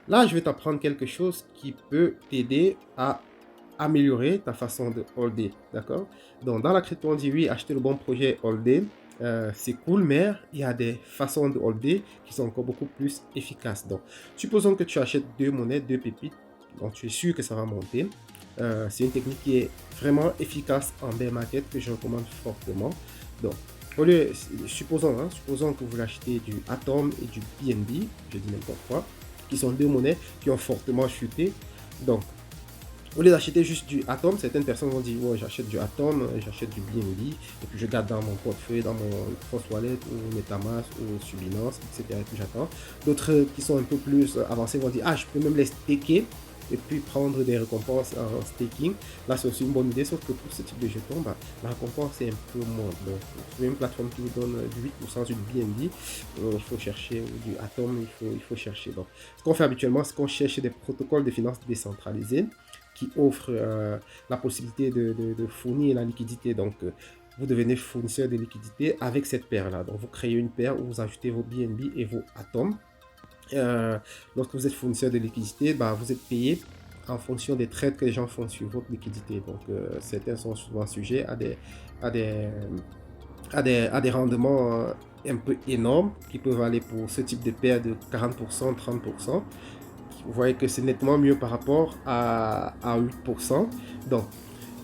Là, je vais t'apprendre quelque chose qui peut t'aider à améliorer ta façon de holder, d'accord? Donc, dans la crypto, on dit oui, acheter le bon projet holder, c'est cool, mais il y a des façons de holder qui sont encore beaucoup plus efficaces. Donc, supposons que tu achètes deux monnaies, deux pépites, donc tu es sûr que ça va monter. C'est une technique qui est vraiment efficace en bear market que je recommande fortement. Donc, supposons que vous achetez du Atom et du BNB, je dis n'importe quoi, qui sont deux monnaies qui ont fortement chuté. Donc, au lieu d'acheter juste du Atom, certaines personnes vont dire ouais, j'achète du Atom, j'achète du BNB, et puis je garde dans mon portefeuille, dans mon Trust Wallet ou Metamask ou sur Binance, etc. Et puis j'attends. D'autres qui sont un peu plus avancés vont dire ah, je peux même les staker et puis prendre des récompenses en staking. Là, c'est aussi une bonne idée, sauf que pour ce type de jetons, bah, la récompense est un peu moins. Donc, trouver une plateforme qui vous donne du 8% sur du BNB, il faut chercher, ou du Atom, il faut chercher. Donc, ce qu'on fait habituellement, c'est qu'on cherche des protocoles de finances décentralisés qui offrent la possibilité de fournir la liquidité. Donc, vous devenez fournisseur de liquidité avec cette paire-là. Donc, vous créez une paire où vous ajoutez vos BNB et vos atomes. Euh, Lorsque vous êtes fournisseur de liquidité, bah, vous êtes payé en fonction des trades que les gens font sur votre liquidité. Donc, certains sont souvent sujets à des, à des rendements un peu énormes qui peuvent aller pour ce type de paire de 40%, 30%. Vous voyez que c'est nettement mieux par rapport à 8%. Donc,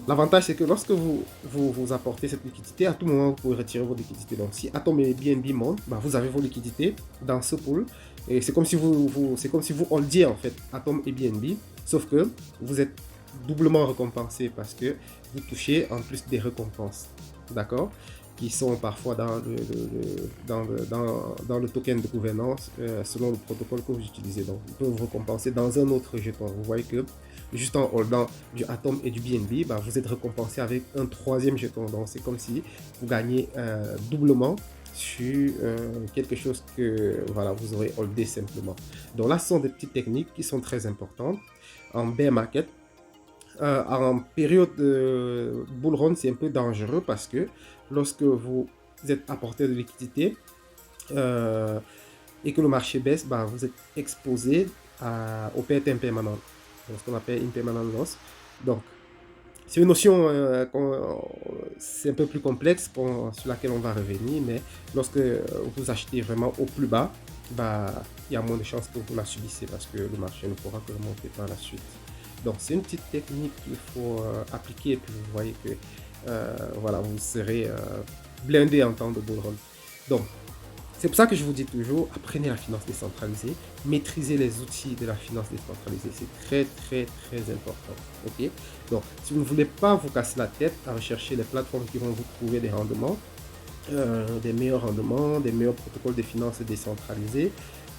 l'avantage, c'est que lorsque vous apportez cette liquidité, à tout moment, vous pouvez retirer vos liquidités. Donc, si Atom et BNB montent, bah, vous avez vos liquidités dans ce pool. Et c'est comme si c'est comme si vous holdiez, en fait, Atom et BNB. Sauf que vous êtes doublement récompensé parce que vous touchez en plus des récompenses. D'accord? Qui sont parfois dans le token de gouvernance selon le protocole que vous utilisez. Donc, ils peuvent vous récompenser dans un autre jeton. Vous voyez que juste en holdant du Atom et du BNB, bah, vous êtes récompensé avec un troisième jeton. Donc, c'est comme si vous gagnez doublement sur quelque chose que voilà, vous aurez holdé simplement. Donc là, ce sont des petites techniques qui sont très importantes. En bear market, en période de bull run, c'est un peu dangereux parce que lorsque vous êtes apporteur de liquidité euh, et que le marché baisse, bah, vous êtes exposé aux pertes impermanentes, ce qu'on appelle impermanent loss. Donc, c'est une notion, c'est un peu plus complexe sur laquelle on va revenir, mais lorsque vous achetez vraiment au plus bas, bah, il y a moins de chances que vous la subissez parce que le marché ne pourra que remonter par la suite. Donc, c'est une petite technique qu'il faut appliquer et puis vous voyez que voilà, vous serez blindé en temps de bull run. Donc, c'est pour ça que je vous dis toujours, apprenez la finance décentralisée, maîtrisez les outils de la finance décentralisée. C'est très, très, très important. Ok. Donc, si vous ne voulez pas vous casser la tête à rechercher les plateformes qui vont vous trouver des rendements, des meilleurs rendements, des meilleurs protocoles de finances décentralisés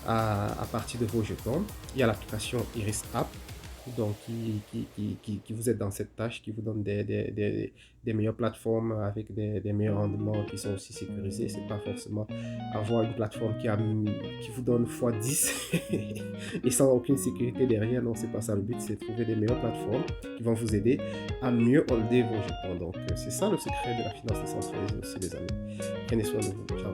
à partir de vos jetons, il y a l'application Iris App donc qui vous aide dans cette tâche, qui vous donne des meilleures plateformes avec des meilleurs rendements qui sont aussi sécurisés. C'est pas forcément avoir une plateforme qui vous donne x10 et sans aucune sécurité derrière. Non, c'est pas ça le but, c'est de trouver des meilleures plateformes qui vont vous aider à mieux holder vos jetons. Donc, c'est ça le secret de la finance décentralisée aussi, les amis. Prenez soin de vous. Ciao.